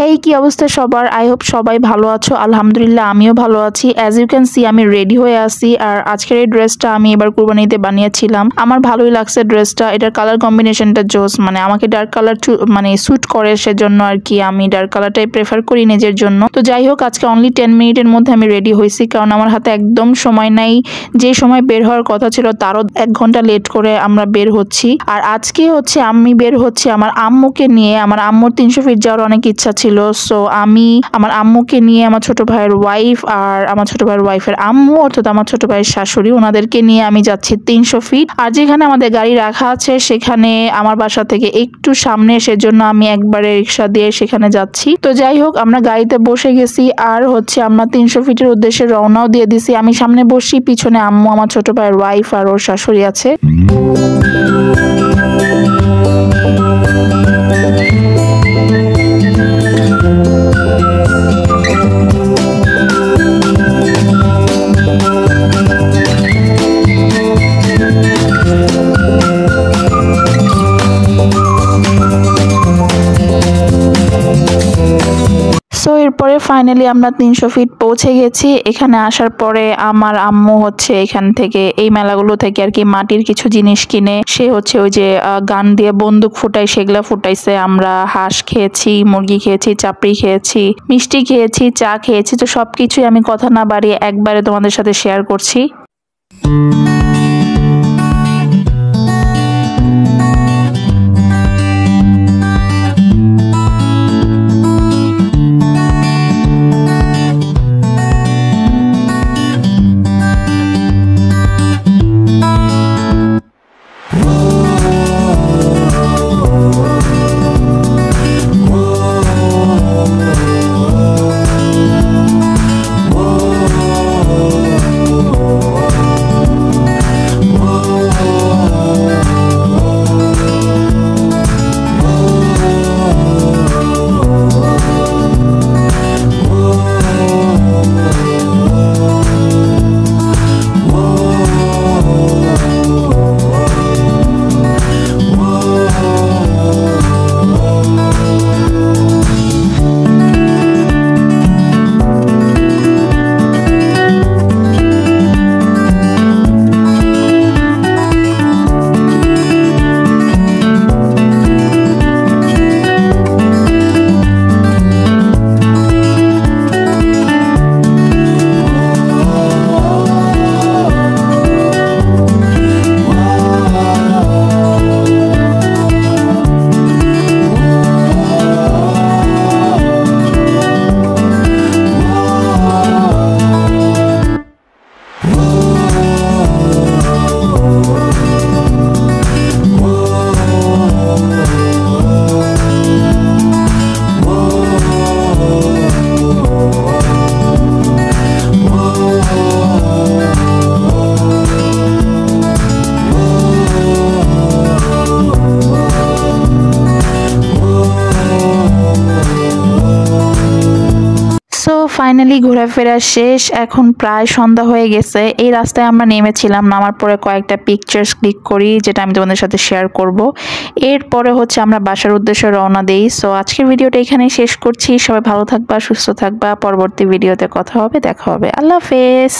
হেই কি অবস্থা সবার? আই হোপ সবাই ভালো আছো। আলহামদুলিল্লাহ আমিও ভালো আছি। অ্যাজ ইউ ক্যান সি আমি রেডি হয়ে আছি। আর আজকের এই ড্রেসটা আমি এবার কুরবানিতে বানিয়েছিলাম। আমার ভালোই লাগছে ড্রেসটা। এটার কালার কম্বিনেশনটা জোস, মানে আমাকে ডার্ক কালার মানে স্যুট করে, সেজন্য আর কি আমি ডার্ক কালারটাই প্রেফার করি নিজের জন্য। তো যাই হোক, আজকে অনলি 10 মিনিটের মধ্যে আমি রেডি হয়েছি, কারণ আমার হাতে একদম সময় নাই। যে সময় বের হওয়ার কথা ছিল তারও 1 ঘন্টা লেট করে আমরা বের হচ্ছি। আর আজকে হচ্ছে আমি বের হচ্ছি আমার আম্মুকে নিয়ে। আমার আম্মুর 300 ফিট যাওয়ার অনেক ইচ্ছা ছিল, সো আমি আমার আম্মুকে নিয়ে, আমার ছোট ভাইয়ের ওয়াইফ আর আমার ছোট ভাইয়ের ওয়াইফের আম্মু অর্থাৎ আমার ছোট ভাইয়ের শাশুড়ি, ওনাদেরকে নিয়ে আমি যাচ্ছি 300 ফিট। আর যেখানে আমাদের গাড়ি রাখা আছে সেখানে আমার বাসা থেকে একটু সামনে, সেজন্য আমি একবারে রিক্সা দিয়ে সেখানে যাচ্ছি। তো যাই হোক, আমরা গাড়িতে বসে গেছি আর হচ্ছে আমরা 300 ফিটের উদ্দেশ্যে রওনাও দিয়ে দিছি। আমি সামনে বসি, পিছনে আম্মু, আমার ছোট ভাইয়ের ওয়াইফ আর ওর শাশুড়ি আছে। সো এরপরে ফাইনালি আমরা 300 ফিট পৌঁছে গেছি। এখানে আসার পরে আমার আম্মু হচ্ছে এখান থেকে, এই মেলাগুলো থেকে আর কি, মাটির কিছু জিনিস কিনে সে হচ্ছে ওই যে গান দিয়ে বন্দুক ফুটাই, সেগুলা ফুটাইছে। আমরা হাঁস খেয়েছি, মুরগি খেয়েছি, চাপড়ি খেয়েছি, মিষ্টি খেয়েছি, চা খেয়েছি। তো সবকিছুই আমি কথা না বাড়িয়ে একবারে তোমাদের সাথে শেয়ার করছি। ফাইনালি ঘোরাফেরা শেষ, এখন প্রায় সন্ধ্যা হয়ে গেছে। এই রাস্তায় আমরা নেমেছিলাম, নামার পরে কয়েকটা পিকচার্স ক্লিক করি, যেটা আমি তোমাদের সাথে শেয়ার করব। এরপরে হচ্ছে আমরা বাসার উদ্দেশ্যে রওনা দেই। সো আজকের ভিডিওটা এখানেই শেষ করছি। সবাই ভালো থাকবা, সুস্থ থাকবা। পরবর্তী ভিডিওতে কথা হবে, দেখা হবে। আল্লাহ হাফেজ।